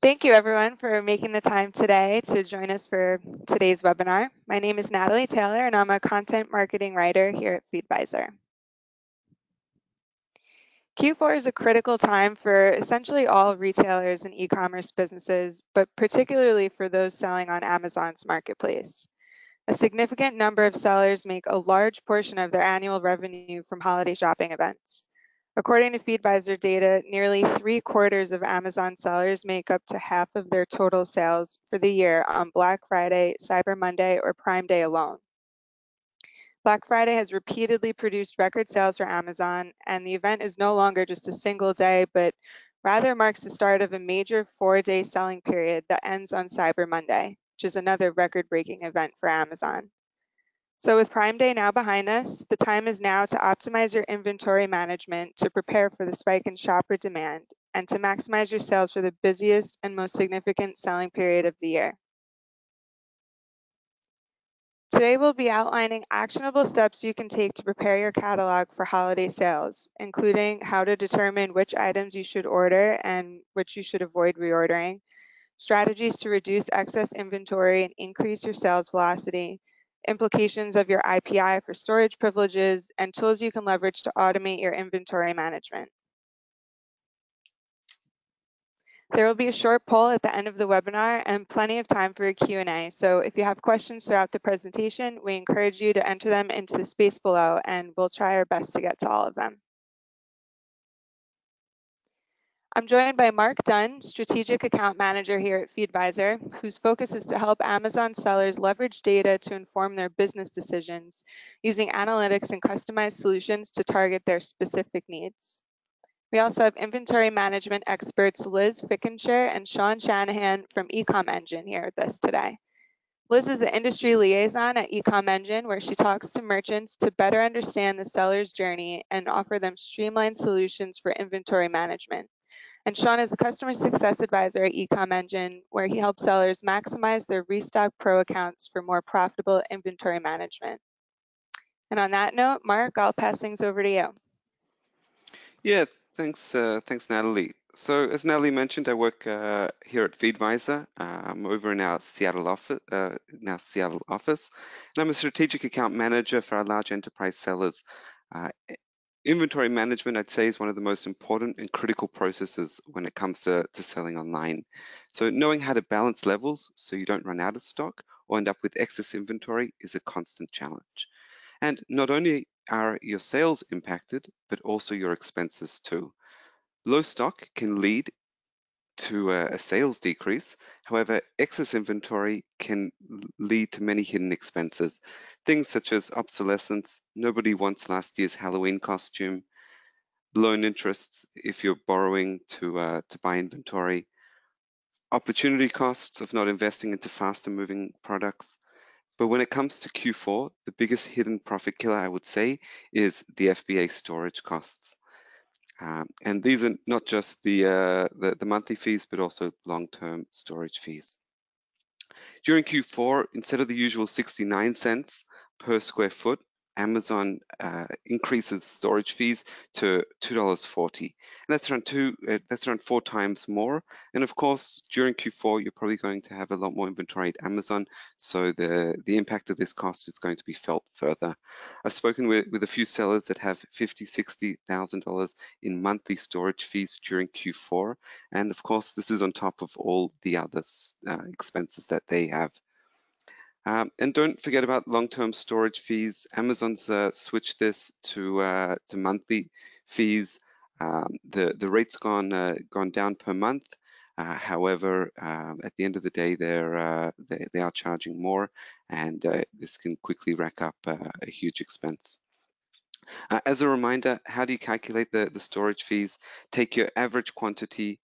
Thank you everyone for making the time today to join us for today's webinar. My name is Natalie Taylor and I'm a content marketing writer here at Feedvisor. Q4 is a critical time for essentially all retailers and e-commerce businesses, but particularly for those selling on Amazon's marketplace. A significant number of sellers make a large portion of their annual revenue from holiday shopping events. According to Feedvisor data, nearly 3/4 of Amazon sellers make up to half of their total sales for the year on Black Friday, Cyber Monday, or Prime Day alone. Black Friday has repeatedly produced record sales for Amazon, and the event is no longer just a single day, but rather marks the start of a major 4-day selling period that ends on Cyber Monday, which is another record-breaking event for Amazon. So with Prime Day now behind us, the time is now to optimize your inventory management to prepare for the spike in shopper demand and to maximize your sales for the busiest and most significant selling period of the year. Today we'll be outlining actionable steps you can take to prepare your catalog for holiday sales, including how to determine which items you should order and which you should avoid reordering, strategies to reduce excess inventory and increase your sales velocity, implications of your IPI for storage privileges, and tools you can leverage to automate your inventory management. There will be a short poll at the end of the webinar and plenty of time for a Q&A. So if you have questions throughout the presentation, we encourage you to enter them into the space below and we'll try our best to get to all of them. I'm joined by Mark Dunn, Strategic Account Manager here at Feedvisor, whose focus is to help Amazon sellers leverage data to inform their business decisions using analytics and customized solutions to target their specific needs. We also have inventory management experts Liz Fickenshire and Sean Shanahan from Ecom Engine here with us today. Liz is the industry liaison at Ecom Engine, where she talks to merchants to better understand the seller's journey and offer them streamlined solutions for inventory management. And Sean is a customer success advisor at Ecom Engine, where he helps sellers maximize their Restock Pro accounts for more profitable inventory management. And on that note, Mark, I'll pass things over to you. Yeah, thanks, Natalie. So as Natalie mentioned, I work here at Feedvisor. I'm over in our Seattle office, and I'm a strategic account manager for our large enterprise sellers. Inventory management, I'd say, is one of the most important and critical processes when it comes to selling online. So knowing how to balance levels so you don't run out of stock or end up with excess inventory is a constant challenge. And not only are your sales impacted, but also your expenses too. Low stock can lead to a sales decrease. However, excess inventory can lead to many hidden expenses. Things such as obsolescence, nobody wants last year's Halloween costume, loan interests if you're borrowing to buy inventory, opportunity costs of not investing into faster moving products. But when it comes to Q4, the biggest hidden profit killer, I would say, is the FBA storage costs. And these are not just the monthly fees, but also long-term storage fees. During Q4, instead of the usual 69 cents per square foot, Amazon increases storage fees to $2.40, and that's around 4 times more. And of course, during Q4, you're probably going to have a lot more inventory at Amazon, so the impact of this cost is going to be felt further. I've spoken with a few sellers that have $50,000, $60,000 in monthly storage fees during Q4, and of course, this is on top of all the other expenses that they have. And don't forget about long-term storage fees. Amazon's switched this to monthly fees. The rate's gone down per month. However, at the end of the day, they are charging more, and this can quickly rack up a huge expense. As a reminder, how do you calculate the storage fees? Take your average quantity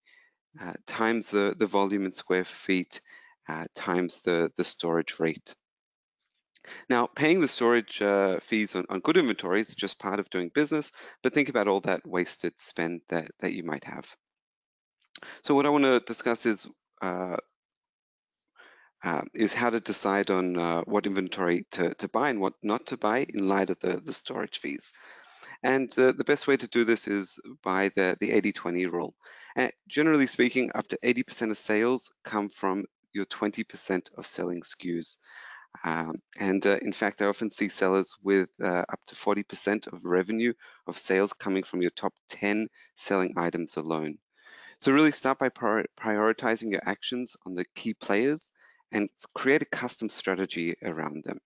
times the volume in square feet times the storage rate. Now, paying the storage fees on good inventory is just part of doing business, but think about all that wasted spend that you might have. So what I want to discuss is how to decide on what inventory to buy and what not to buy in light of the storage fees. And the best way to do this is by the 80-20 rule. Generally speaking, up to 80% of sales come from your 20% of selling SKUs. In fact, I often see sellers with up to 40% of revenue of sales coming from your top 10 selling items alone. So really start by prioritizing your actions on the key players and create a custom strategy around them.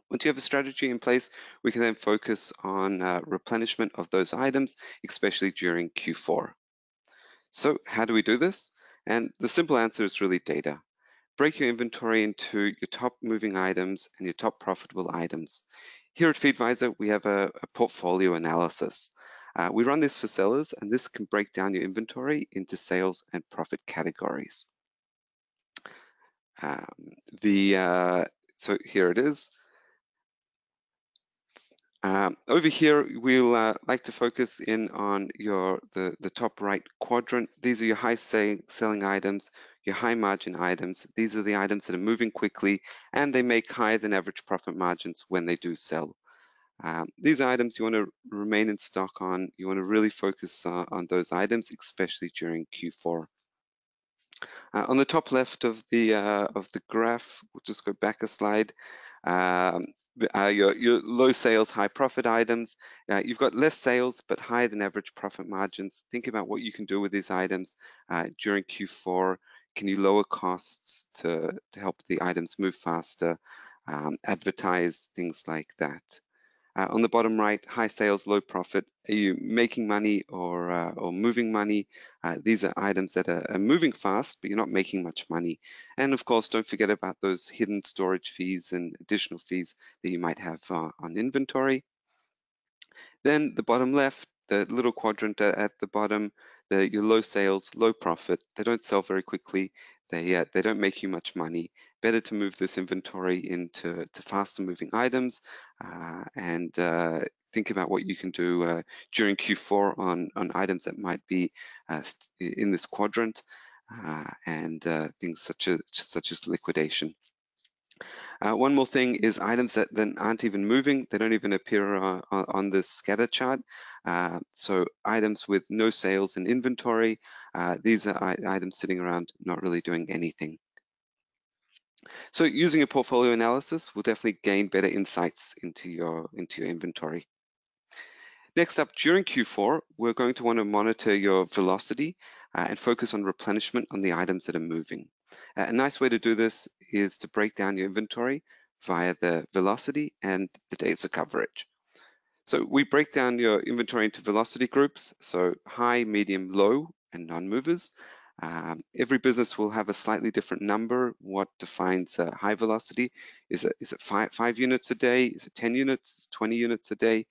Once you have a strategy in place, we can then focus on replenishment of those items, especially during Q4. So how do we do this? And the simple answer is really data. Break your inventory into your top moving items and your top profitable items. Here at Feedvisor, we have a portfolio analysis. We run this for sellers, and this can break down your inventory into sales and profit categories. So here it is. Over here, we'll like to focus in on the top right quadrant. These are your high selling items, your high margin items. These are the items that are moving quickly and they make higher than average profit margins when they do sell. These items you want to remain in stock on. You want to really focus on those items, especially during Q4. On the top left of the graph, we'll just go back a slide. Your low sales, high profit items. You've got less sales, but higher than average profit margins. Think about what you can do with these items during Q4. Can you lower costs to help the items move faster? Advertise, things like that. On the bottom right, high sales, low profit. Are you making money or moving money? These are items that are moving fast, but you're not making much money. And of course, don't forget about those hidden storage fees and additional fees that you might have on inventory. Then the bottom left, the little quadrant at the bottom, your low sales, low profit. They don't sell very quickly. They don't make you much money. Better to move this inventory into faster moving items and think about what you can do during Q4 on items that might be in this quadrant and things such as liquidation. One more thing is items that then aren't even moving. They don't even appear on this scatter chart. So items with no sales in inventory, these are items sitting around not really doing anything. So using a portfolio analysis will definitely gain better insights into your inventory. Next up, during Q4, we're going to want to monitor your velocity and focus on replenishment on the items that are moving. A nice way to do this is to break down your inventory via the velocity and the days of coverage. So we break down your inventory into velocity groups, so high, medium, low, and non-movers. Every business will have a slightly different number. What defines high velocity? Is it five units a day? Is it 10 units? Is it 20 units a day?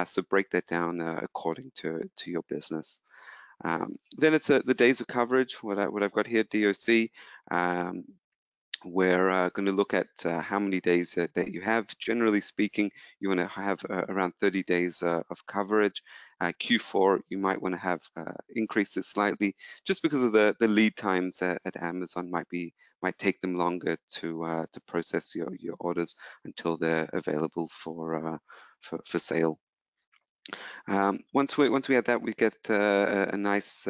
So break that down according to your business. Then it's the days of coverage, what I've got here, DOC. We're going to look at how many days that you have. Generally speaking, you want to have around 30 days of coverage. Q4, you might want to have increase this slightly, just because of the lead times at Amazon might take them longer to process your orders until they're available for sale. Once we have that, we get a nice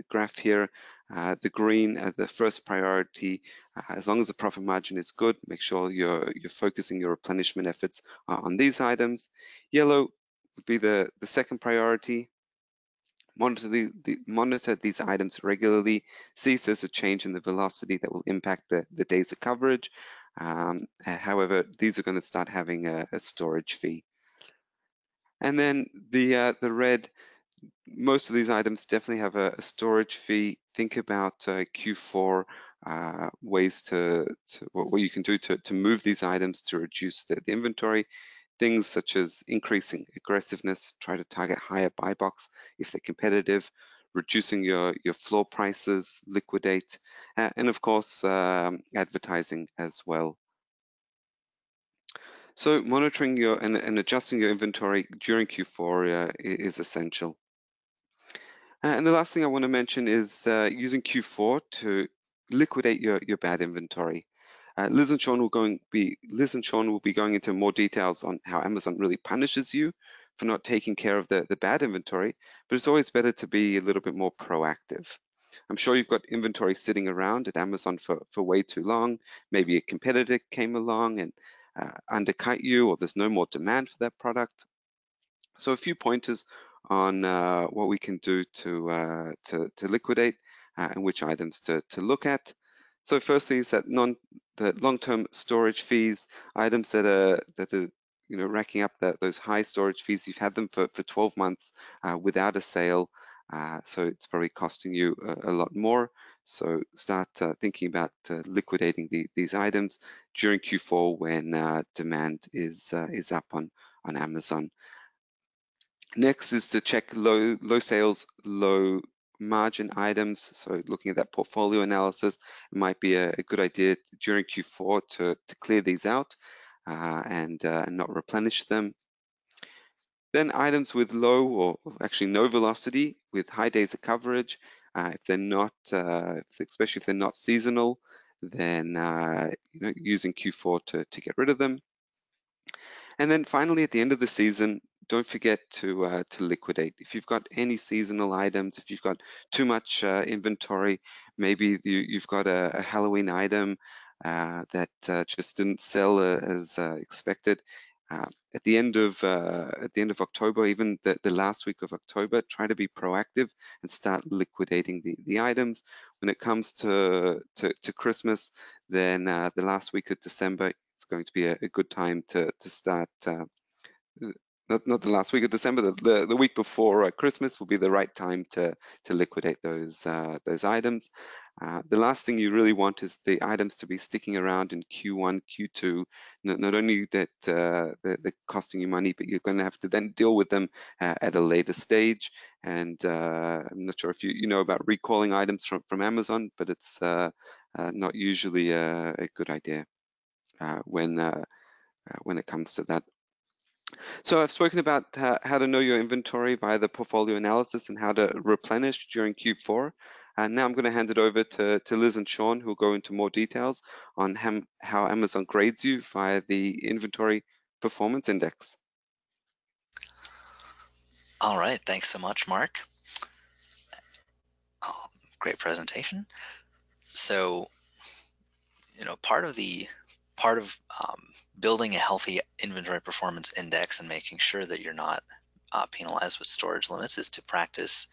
graph here. The green, the first priority, as long as the profit margin is good, make sure you're focusing your replenishment efforts on these items. Yellow would be the second priority. Monitor these items regularly. See if there's a change in the velocity that will impact the days of coverage. However, these are going to start having a storage fee. And then the red, most of these items definitely have a storage fee. Think about Q4 ways to what you can do to move these items to reduce the inventory. Things such as increasing aggressiveness, try to target higher buy box if they're competitive, reducing your floor prices, liquidate, and of course advertising as well. So monitoring and adjusting your inventory during Q4 is essential. And the last thing I want to mention is using Q4 to liquidate your bad inventory. Liz and Sean will be going into more details on how Amazon really punishes you for not taking care of the bad inventory, but it's always better to be a little bit more proactive. I'm sure you've got inventory sitting around at Amazon for way too long. Maybe a competitor came along and undercut you, or there's no more demand for that product. So a few pointers on what we can do to liquidate and which items to look at. So firstly is that the long-term storage fees, items that are racking up those high storage fees. You've had them for 12 months without a sale, so it's probably costing you a lot more. So start thinking about liquidating these items during Q4 when demand is up on Amazon. Next is to check low sales, low margin items. So looking at that portfolio analysis, it might be a good idea during Q4 to clear these out and not replenish them. Then items with low or actually no velocity with high days of coverage, if they're not, especially if they're not seasonal, then using Q4 to get rid of them. And then finally, at the end of the season, don't forget to liquidate. If you've got any seasonal items, if you've got too much inventory, maybe you've got a Halloween item that just didn't sell as expected. At the end of October, even the last week of October, try to be proactive and start liquidating the items. When it comes to Christmas, then the last week of December, it's going to be a good time to start. Not the last week of December, the week before Christmas will be the right time to liquidate those items. The last thing you really want is the items to be sticking around in Q1, Q2. Not only that they're costing you money, but you're going to have to then deal with them at a later stage. And I'm not sure if you know about recalling items from Amazon, but it's not usually a good idea when it comes to that. So I've spoken about how to know your inventory via the portfolio analysis and how to replenish during Q4. And now I'm going to hand it over to Liz and Sean, who will go into more details on how Amazon grades you via the Inventory Performance Index. All right, thanks so much, Mark. Oh, great presentation. So, part of building a healthy inventory performance index and making sure that you're not penalized with storage limits is to practice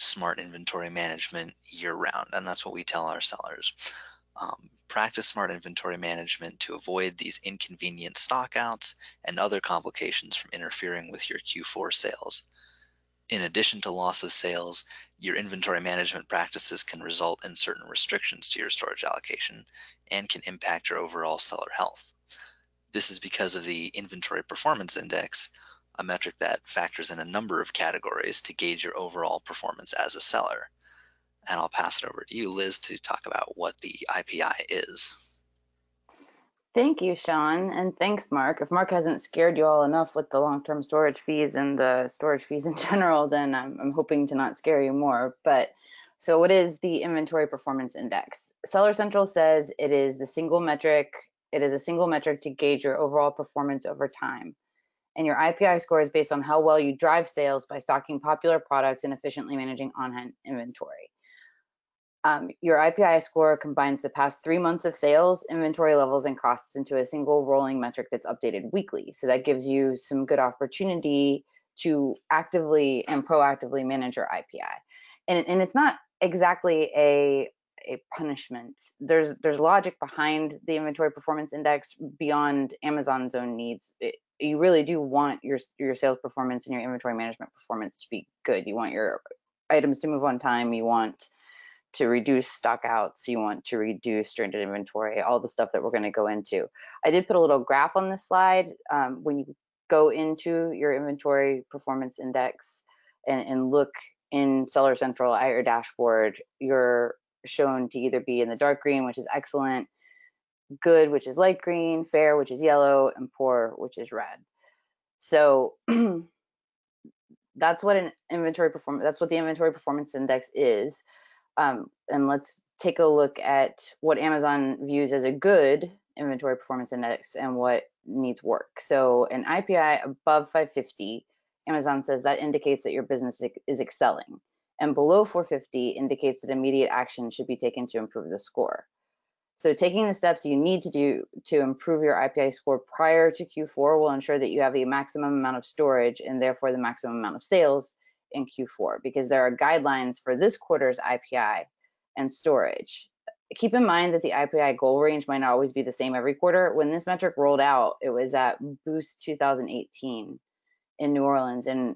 smart inventory management year-round, and that's what we tell our sellers. Practice smart inventory management to avoid these inconvenient stockouts and other complications from interfering with your Q4 sales. In addition to loss of sales, your inventory management practices can result in certain restrictions to your storage allocation and can impact your overall seller health. This is because of the Inventory Performance Index, a metric that factors in a number of categories to gauge your overall performance as a seller. And I'll pass it over to you, Liz, to talk about what the IPI is. Thank you, Sean, and thanks, Mark. If Mark hasn't scared you all enough with the long-term storage fees and the storage fees in general, then I'm hoping to not scare you more. But so what is the Inventory Performance Index? Seller Central says it is a single metric to gauge your overall performance over time. And your IPI score is based on how well you drive sales by stocking popular products and efficiently managing on-hand inventory. Your IPI score combines the past 3 months of sales, inventory levels, and costs into a single rolling metric that's updated weekly. So that gives you some good opportunity to actively and proactively manage your IPI. And it's not exactly a punishment. There's logic behind the Inventory Performance Index beyond Amazon's own needs. You really do want your sales performance and your inventory management performance to be good. You want your items to move on time. You want to reduce stockouts, you want to reduce stranded inventory, all the stuff that we're going to go into. I did put a little graph on this slide. When you go into your Inventory Performance Index and look in Seller Central at your dashboard, you're shown to either be in the dark green, which is excellent, good, which is light green, fair, which is yellow, and poor, which is red. So that's what the Inventory Performance Index is. And let's take a look at what Amazon views as a good Inventory Performance Index and what needs work. So an IPI above 550 Amazon says that indicates that your business is excelling. And below 450 indicates that immediate action should be taken to improve the score. So taking the steps you need to do to improve your IPI score prior to Q4 will ensure that you have the maximum amount of storage and therefore the maximum amount of sales in Q4, because there are guidelines for this quarter's IPI and storage. Keep in mind that the IPI goal range might not always be the same every quarter. When this metric rolled out, it was at Boost 2018 in New Orleans, and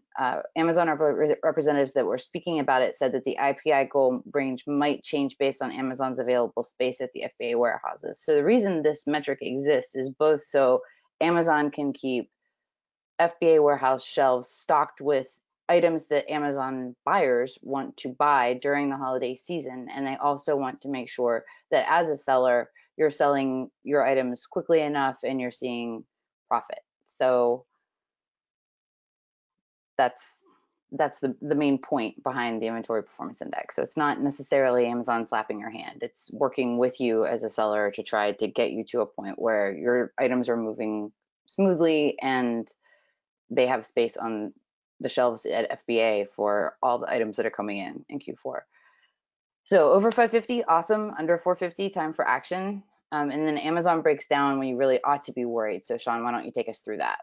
Amazon representatives that were speaking about it said that the IPI goal range might change based on Amazon's available space at the FBA warehouses. So the reason this metric exists is both so Amazon can keep FBA warehouse shelves stocked with items that Amazon buyers want to buy during the holiday season, and they also want to make sure that as a seller, you're selling your items quickly enough and you're seeing profit. So that's the main point behind the inventory performance index. So it's not necessarily Amazon slapping your hand. It's working with you as a seller to try to get you to a point where your items are moving smoothly and they have space on the shelves at FBA for all the items that are coming in Q4. So over 550, awesome. Under 450, time for action. And then Amazon breaks down when you really ought to be worried. So Sean, why don't you take us through that?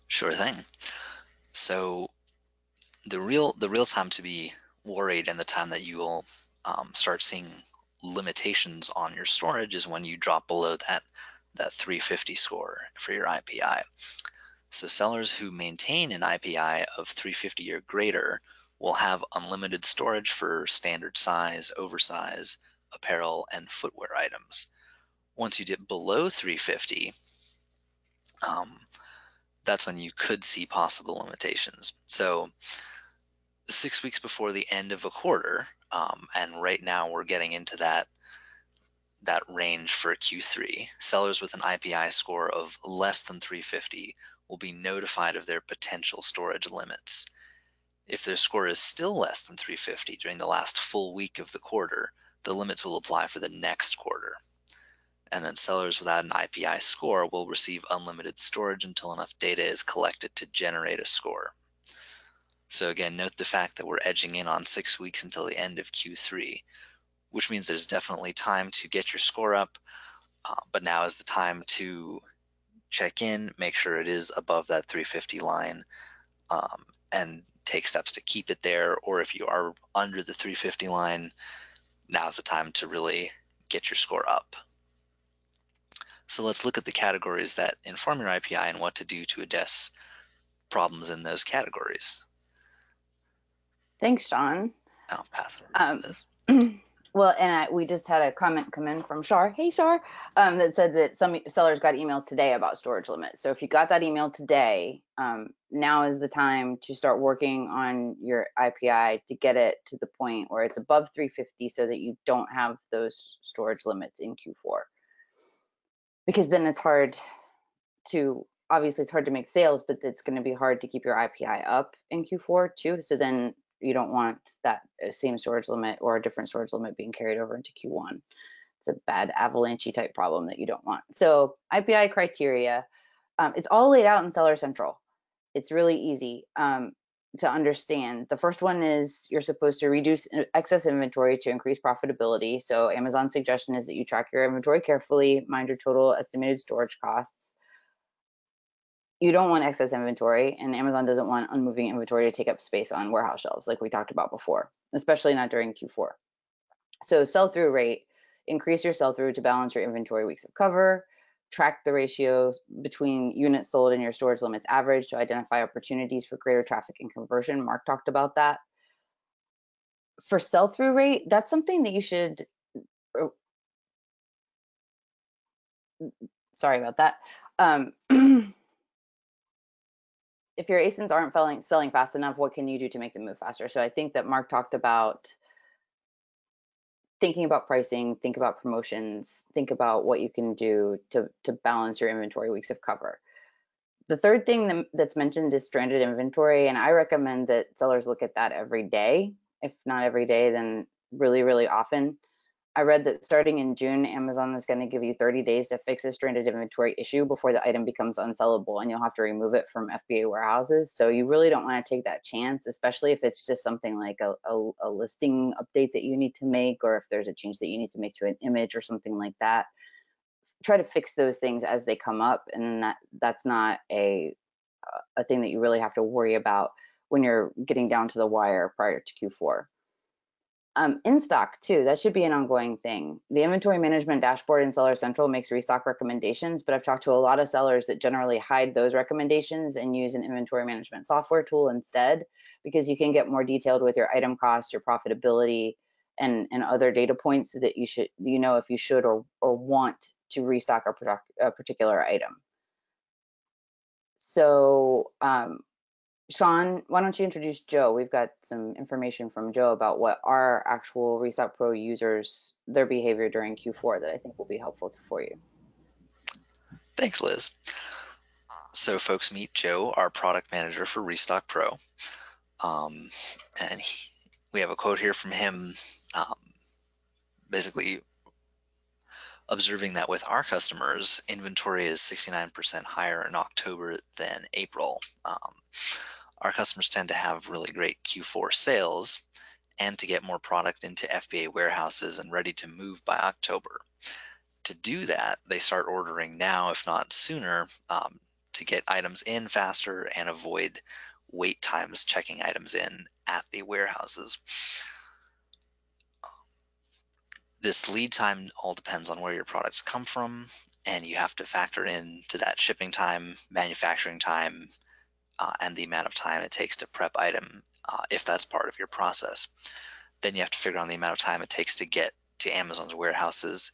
Sure thing. So the real time to be worried and the time that you will start seeing limitations on your storage is when you drop below that 350 score for your IPI. So sellers who maintain an IPI of 350 or greater will have unlimited storage for standard size, oversize, apparel, and footwear items. Once you dip below 350, that's when you could see possible limitations. So 6 weeks before the end of a quarter, and right now we're getting into that range for Q3, sellers with an IPI score of less than 350 will be notified of their potential storage limits. If their score is still less than 350 during the last full week of the quarter, the limits will apply for the next quarter. And then sellers without an IPI score will receive unlimited storage until enough data is collected to generate a score. So again, note the fact that we're edging in on 6 weeks until the end of Q3, which means there's definitely time to get your score up, but now is the time to check in, make sure it is above that 350 line, and take steps to keep it there. Or if you are under the 350 line, now's the time to really get your score up. So let's look at the categories that inform your IPI and what to do to address problems in those categories. Thanks, Sean. I'll pass it over to this. Well, and we just had a comment come in from Shar. Hey, Shar, that said that some sellers got emails today about storage limits. So if you got that email today, now is the time to start working on your IPI to get it to the point where it's above 350 so that you don't have those storage limits in Q4. Because then it's hard to, obviously it's hard to make sales, but it's going to be hard to keep your IPI up in Q4 too. So then you don't want that same storage limit or a different storage limit being carried over into Q1. It's a bad avalanche type problem that you don't want. So IPI criteria, it's all laid out in Seller Central. It's really easy to understand. The first one is you're supposed to reduce excess inventory to increase profitability. So Amazon's suggestion is that you track your inventory carefully, mind your total estimated storage costs. You don't want excess inventory, and Amazon doesn't want unmoving inventory to take up space on warehouse shelves like we talked about before, especially not during Q4. So sell-through rate, increase your sell-through to balance your inventory weeks of cover, track the ratios between units sold and your storage limits average to identify opportunities for greater traffic and conversion. Mark talked about that. For sell-through rate, that's something that you should, sorry about that. If your ASINs aren't selling fast enough, what can you do to make them move faster? So I think that Mark talked about thinking about pricing, think about promotions, think about what you can do to balance your inventory weeks of cover. The third thing that's mentioned is stranded inventory, and I recommend that sellers look at that every day. If not every day, then really, really often. I read that starting in June, Amazon is going to give you 30 days to fix a stranded inventory issue before the item becomes unsellable, and you'll have to remove it from FBA warehouses. So you really don't want to take that chance, especially if it's just something like a listing update that you need to make, or if there's a change that you need to make to an image or something like that. Try to fix those things as they come up, and that's not a thing that you really have to worry about when you're getting down to the wire prior to Q4. In stock too, that should be an ongoing thing. The inventory management dashboard in Seller Central makes restock recommendations, but I've talked to a lot of sellers that generally hide those recommendations and use an inventory management software tool instead, because you can get more detailed with your item cost, your profitability, and other data points so that you should, if you should or want to restock a particular item. So Sean, why don't you introduce Joe? We've got some information from Joe about what our actual Restock Pro users, their behavior during Q4 that I think will be helpful for you. Thanks, Liz. So folks, meet Joe, our product manager for Restock Pro. And we have a quote here from him, basically observing that with our customers, inventory is 69% higher in October than April. Our customers tend to have really great Q4 sales and to get more product into FBA warehouses and ready to move by October. To do that, they start ordering now, if not sooner, to get items in faster and avoid wait times checking items in at the warehouses. This lead time all depends on where your products come from, and you have to factor into that shipping time, manufacturing time, and the amount of time it takes to prep item if that's part of your process. Then you have to figure out the amount of time it takes to get to Amazon's warehouses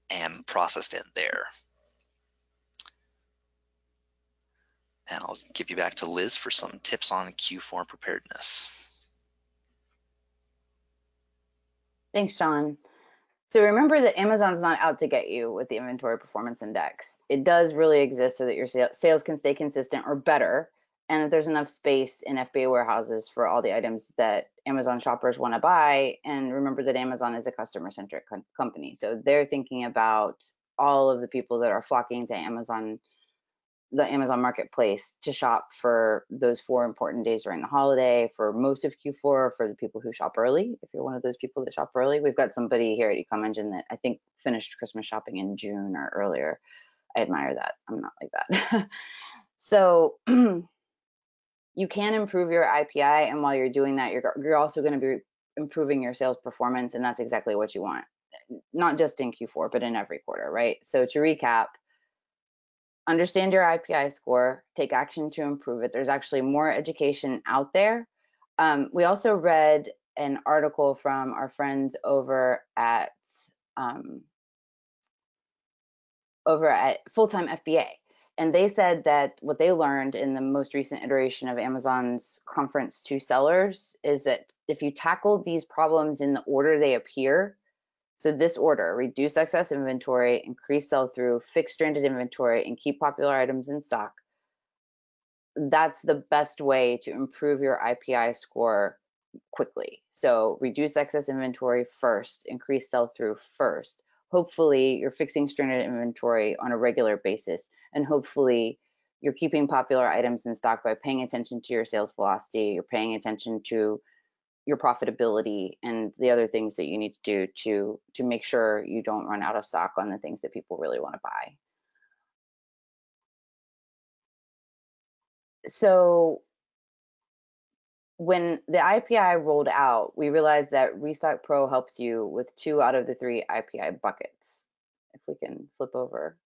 and processed in there. And I'll give you back to Liz for some tips on Q4 preparedness. Thanks, Sean. So remember that Amazon's not out to get you with the Inventory Performance Index. It does really exist so that your sales can stay consistent or better, and that there's enough space in FBA warehouses for all the items that Amazon shoppers want to buy. And remember that Amazon is a customer-centric company. So they're thinking about all of the people that are flocking to Amazon, the Amazon marketplace, to shop for those 4 important days during the holiday, for most of Q4, for the people who shop early. If you're one of those people that shop early, we've got somebody here at Ecom Engine that I think finished Christmas shopping in June or earlier. I admire that. I'm not like that. So you can improve your IPI, and while you're doing that, you're also going to be improving your sales performance, and that's exactly what you want, not just in Q4, but in every quarter, right? So to recap, understand your IPI score, take action to improve it. There's actually more education out there. We also read an article from our friends over at Full-Time FBA. And they said that what they learned in the most recent iteration of Amazon's conference to sellers is that if you tackle these problems in the order they appear, so this order: reduce excess inventory, increase sell-through, fix stranded inventory, and keep popular items in stock, that's the best way to improve your IPI score quickly. So reduce excess inventory first, increase sell-through first. Hopefully you're fixing stranded inventory on a regular basis, and hopefully you're keeping popular items in stock by paying attention to your sales velocity, you're paying attention to your profitability and the other things that you need to do to make sure you don't run out of stock on the things that people really want to buy. So when the IPI rolled out, we realized that Restock Pro helps you with 2 out of the 3 IPI buckets. If we can flip over.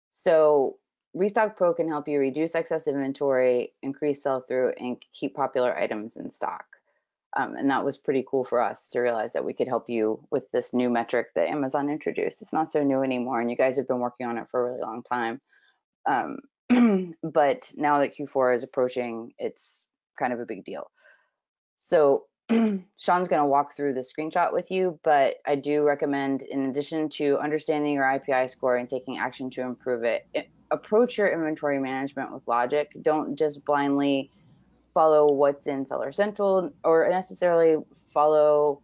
So Restock Pro can help you reduce excess inventory, increase sell-through, and keep popular items in stock. And that was pretty cool for us to realize that we could help you with this new metric that Amazon introduced. It's not so new anymore, and you guys have been working on it for a really long time. But now that Q4 is approaching, it's kind of a big deal. So Sean's going to walk through the screenshot with you, but I do recommend, in addition to understanding your IPI score and taking action to improve it, approach your inventory management with logic. Don't just blindly follow what's in Seller Central or necessarily follow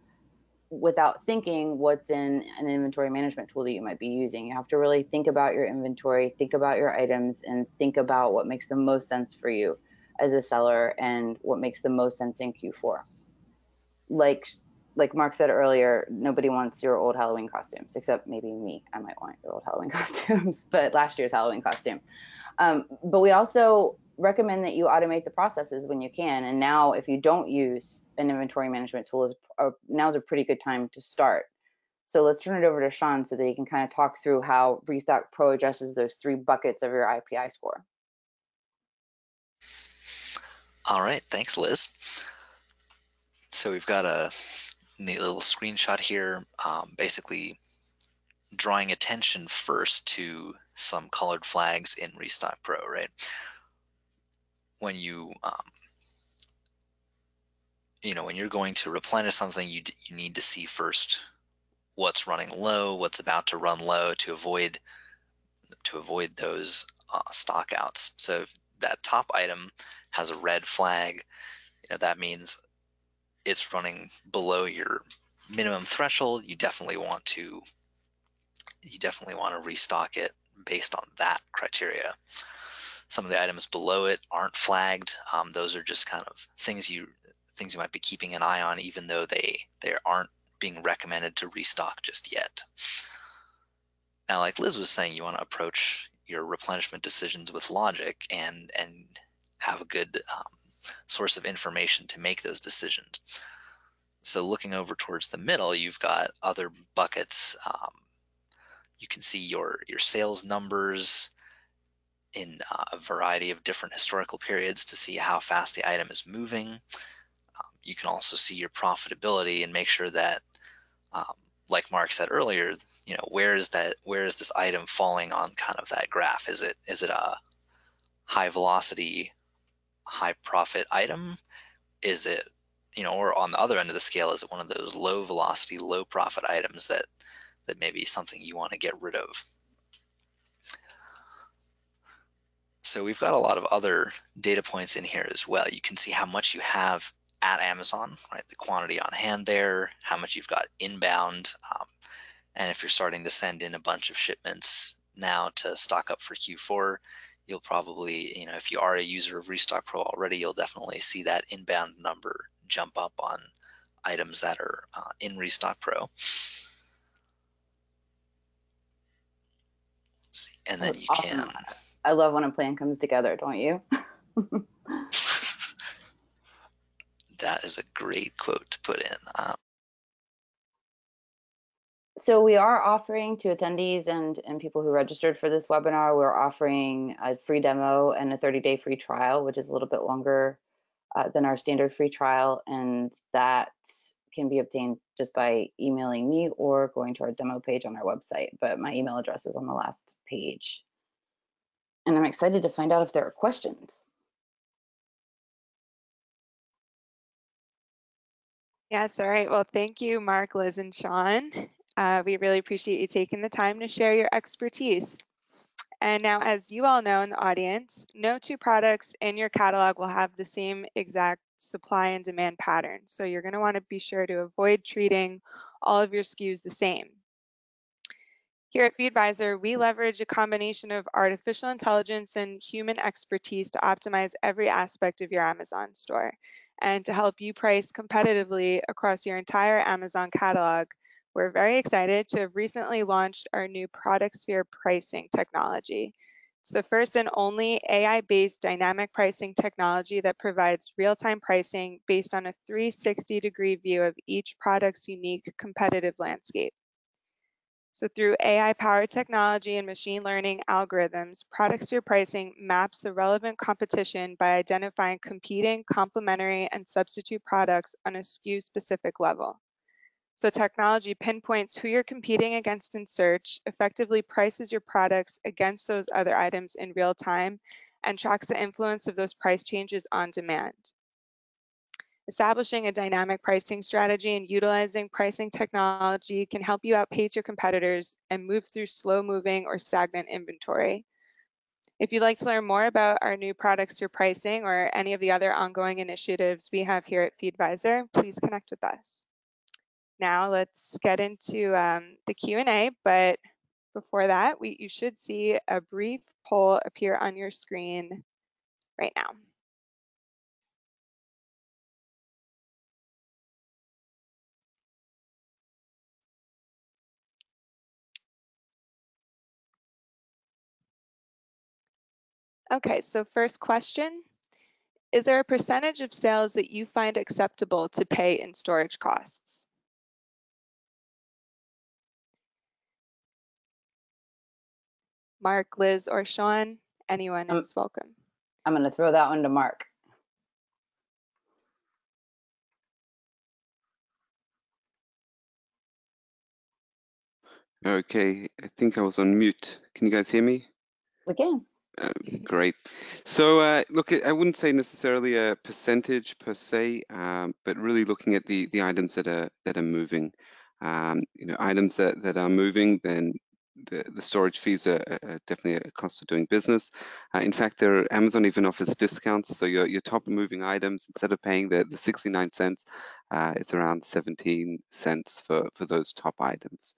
without thinking what's in an inventory management tool that you might be using. You have to really think about your inventory, think about your items, and think about what makes the most sense for you as a seller and what makes the most sense in Q4. Like Mark said earlier, nobody wants your old Halloween costumes, except maybe me. I might want your old Halloween costumes, but last year's Halloween costume. But we also recommend that you automate the processes when you can. And now, if you don't use an inventory management tool, now's a pretty good time to start. So let's turn it over to Sean so that he can kind of talk through how Restock Pro addresses those 3 buckets of your IPI score. All right, thanks, Liz. So we've got a neat little screenshot here, basically drawing attention first to some colored flags in Restock Pro, right? When you when you're going to replenish something, you need to see first what's running low, what's about to run low, to avoid those stock outs. So if that top item has a red flag, that means it's running below your minimum threshold. You definitely want to restock it based on that criteria. Some of the items below it aren't flagged. Those are just kind of things you might be keeping an eye on, even though they aren't being recommended to restock just yet. Now, like Liz was saying, you want to approach your replenishment decisions with logic and have a good source of information to make those decisions. So looking over towards the middle, you've got other buckets. You can see your sales numbers in a variety of different historical periods to see how fast the item is moving. You can also see your profitability and make sure that, like Mark said earlier, where is this item falling on kind of that graph? Is it a high velocity, high profit item? Is it, or on the other end of the scale, is it one of those low velocity, low profit items that may be something you want to get rid of? So we've got a lot of other data points in here as well. You can see how much you have at Amazon, right? The quantity on hand there, how much you've got inbound, and if you're starting to send in a bunch of shipments now to stock up for Q4, you'll probably, if you are a user of Restock Pro already, you'll definitely see that inbound number jump up on items that are in Restock Pro. And then you awesome. can. I love when a plan comes together, don't you? That is a great quote to put in. So we are offering to attendees and people who registered for this webinar, we're offering a free demo and a 30-day free trial, which is a little bit longer than our standard free trial. And that can be obtained just by emailing me or going to our demo page on our website. But my email address is on the last page. And I'm excited to find out if there are questions. Yes, all right. Well, thank you, Mark, Liz, and Sean. We really appreciate you taking the time to share your expertise. And now, as you all know in the audience, no 2 products in your catalog will have the same exact supply and demand pattern. So you're going to want to be sure to avoid treating all of your SKUs the same. Here at Feedvisor, we leverage a combination of artificial intelligence and human expertise to optimize every aspect of your Amazon store. And to help you price competitively across your entire Amazon catalog, we're very excited to have recently launched our new ProductSphere pricing technology. It's the first and only AI-based dynamic pricing technology that provides real-time pricing based on a 360-degree view of each product's unique competitive landscape. So through AI-powered technology and machine learning algorithms, ProductSphere pricing maps the relevant competition by identifying competing, complementary, and substitute products on a SKU-specific level. So technology pinpoints who you're competing against in search, effectively prices your products against those other items in real time, and tracks the influence of those price changes on demand. Establishing a dynamic pricing strategy and utilizing pricing technology can help you outpace your competitors and move through slow-moving or stagnant inventory. If you'd like to learn more about our new products through pricing or any of the other ongoing initiatives we have here at Feedvisor, please connect with us. Now let's get into the Q&A, but before that, you should see a brief poll appear on your screen right now. Okay, so first question, is there a percentage of sales that you find acceptable to pay in storage costs? Mark, Liz, or Sean, anyone is welcome. I'm going to throw that one to Mark. Okay, I think I was on mute. Can you guys hear me? We can. Great. So look, I wouldn't say necessarily a percentage per se, but really looking at the items that are moving. Items that are moving, then the storage fees are definitely a cost of doing business. In fact, Amazon even offers discounts. So your top moving items, instead of paying the 69 cents, it's around 17 cents for those top items.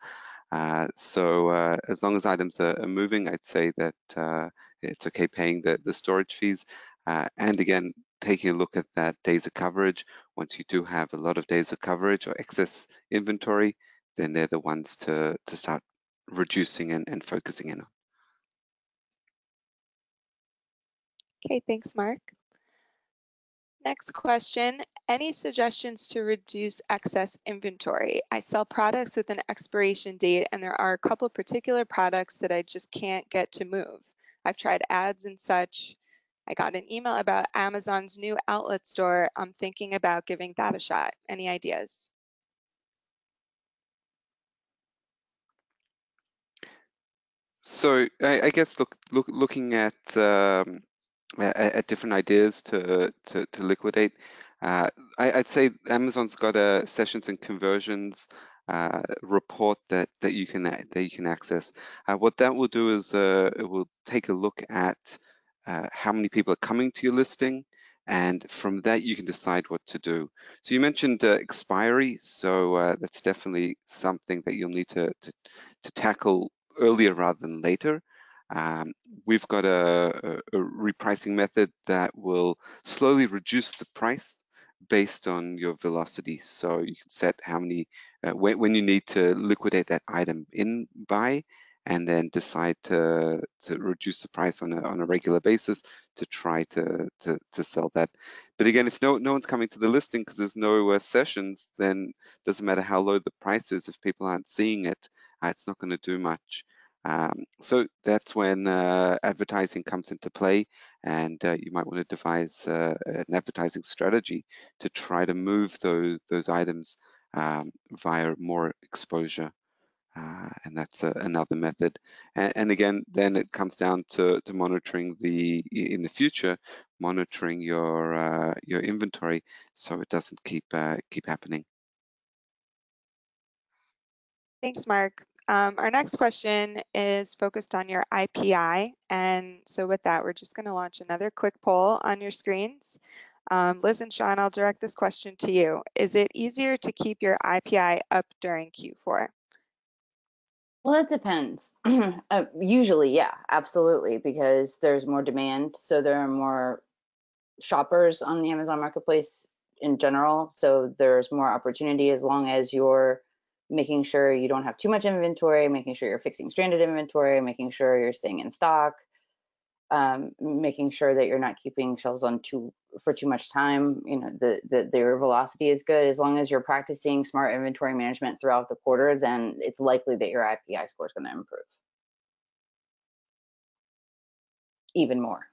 So as long as items are moving, I'd say that it's okay paying the storage fees. And again, taking a look at that days of coverage. Once you do have a lot of days of coverage or excess inventory, then they're the ones to start reducing and focusing in on. Okay, thanks, Mark. Next question, any suggestions to reduce excess inventory? I sell products with an expiration date and there are a couple particular products that I just can't get to move. I've tried ads and such. I got an email about Amazon's new outlet store. I'm thinking about giving that a shot. Any ideas? So I guess looking at different ideas to liquidate. I'd say Amazon's got a sessions and conversions report that you can access. What that will do is it will take a look at how many people are coming to your listing, and from that you can decide what to do. So you mentioned expiry, so that's definitely something that you'll need to tackle earlier rather than later. We've got a repricing method that will slowly reduce the price based on your velocity. So you can set how many, when you need to liquidate that item in by, and then decide to reduce the price on a regular basis to try to sell that. But again, if no one's coming to the listing because there's no sessions, then it doesn't matter how low the price is. If people aren't seeing it, it's not going to do much. So that's when advertising comes into play, and you might want to devise an advertising strategy to try to move those items via more exposure. And that's another method. And again, then it comes down to monitoring in the future, monitoring your inventory so it doesn't keep happening. Thanks, Mark. Our next question is focused on your IPI. And so with that, we're just going to launch another quick poll on your screens. Liz and Sean, I'll direct this question to you. Is it easier to keep your IPI up during Q4? Well, it depends. Usually, yeah, absolutely, because there's more demand. So there are more shoppers on the Amazon Marketplace in general. So there's more opportunity as long as you're making sure you don't have too much inventory, making sure you're fixing stranded inventory, making sure you're staying in stock, making sure that you're not keeping shelves on for too much time. You know, your velocity is good. As long as you're practicing smart inventory management throughout the quarter, then it's likely that your IPI score is going to improve even more.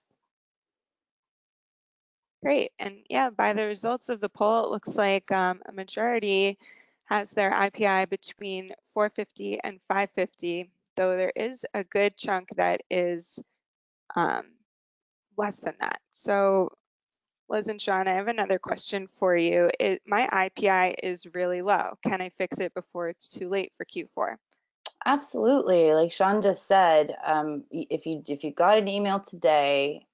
Great. And yeah, by the results of the poll, it looks like a majority has their IPI between 450 and 550, though there is a good chunk that is less than that. So Liz and Sean, I have another question for you. My IPI is really low. Can I fix it before it's too late for Q4? Absolutely. Like Sean just said, if you got an email today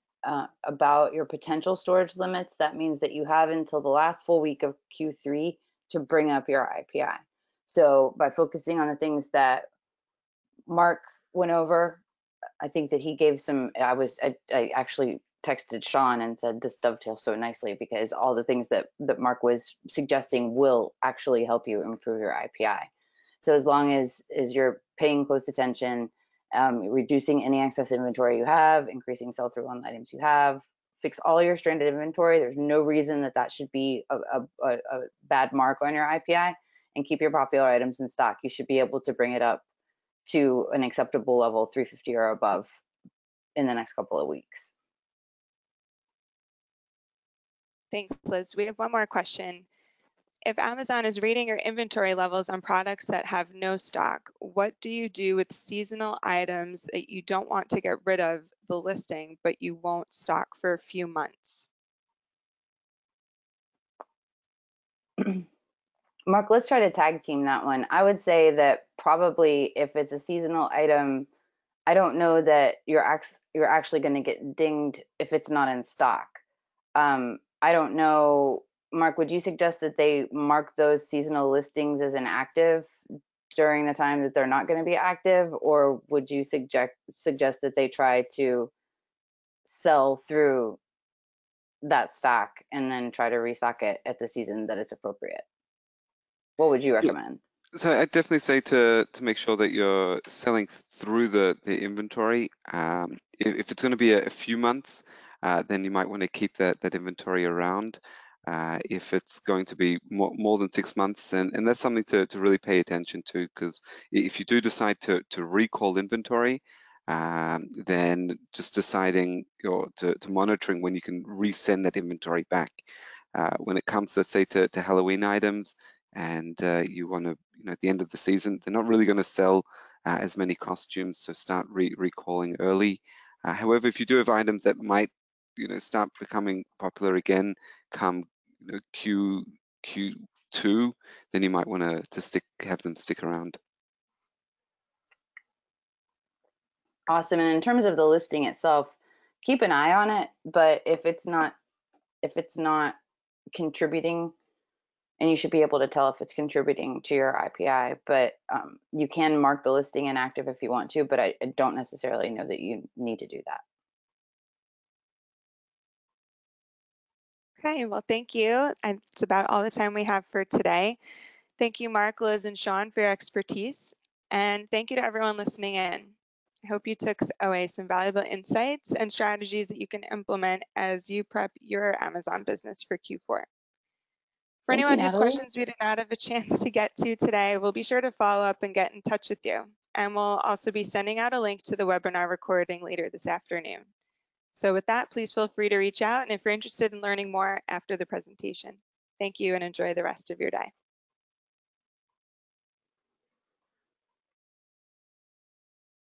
about your potential storage limits, that means that you have until the last full week of Q3 to bring up your IPI. So by focusing on the things that Mark went over, I think that he gave some. I actually texted Sean and said this dovetails so nicely because all the things that Mark was suggesting will actually help you improve your IPI. So as long as you're paying close attention, reducing any excess inventory you have, increasing sell through on the items you have, fix all your stranded inventory. There's no reason that should be a bad mark on your IPI, and keep your popular items in stock. You should be able to bring it up to an acceptable level, 350 or above, in the next couple of weeks. Thanks, Liz. We have one more question. If Amazon is rating your inventory levels on products that have no stock, what do you do with seasonal items that you don't want to get rid of the listing, but you won't stock for a few months? Mark, let's try to tag team that one. I would say that probably if it's a seasonal item, I don't know that you're actually going to get dinged if it's not in stock. I don't know, Mark, would you suggest that they mark those seasonal listings as inactive during the time that they're not going to be active, or would you suggest that they try to sell through that stock and then try to restock it at the season that it's appropriate? What would you recommend? So I definitely say to make sure that you're selling through the inventory. If it's going to be a few months, then you might want to keep that inventory around. If it's going to be more than 6 months, and that's something to really pay attention to, because if you do decide to recall inventory, then just deciding or to monitoring when you can resend that inventory back. When it comes, let's say, to Halloween items, and you want to, at the end of the season, they're not really going to sell as many costumes, so start recalling early. However, if you do have items that might, start becoming popular again come Q2, then you might want to have them stick around. Awesome. And in terms of the listing itself, keep an eye on it, but if it's not contributing, and you should be able to tell if it's contributing to your IPI, but you can mark the listing inactive if you want to, but I don't necessarily know that you need to do that. Okay, well, thank you. And it's about all the time we have for today. Thank you, Mark, Liz, and Sean, for your expertise. And thank you to everyone listening in. I hope you took away some valuable insights and strategies that you can implement as you prep your Amazon business for Q4. For Thank you, anyone whose Natalie. questions we did not have a chance to get to today, we'll be sure to follow up and get in touch with you. And we'll also be sending out a link to the webinar recording later this afternoon. So with that, please feel free to reach out, and if you're interested in learning more after the presentation. Thank you and enjoy the rest of your day.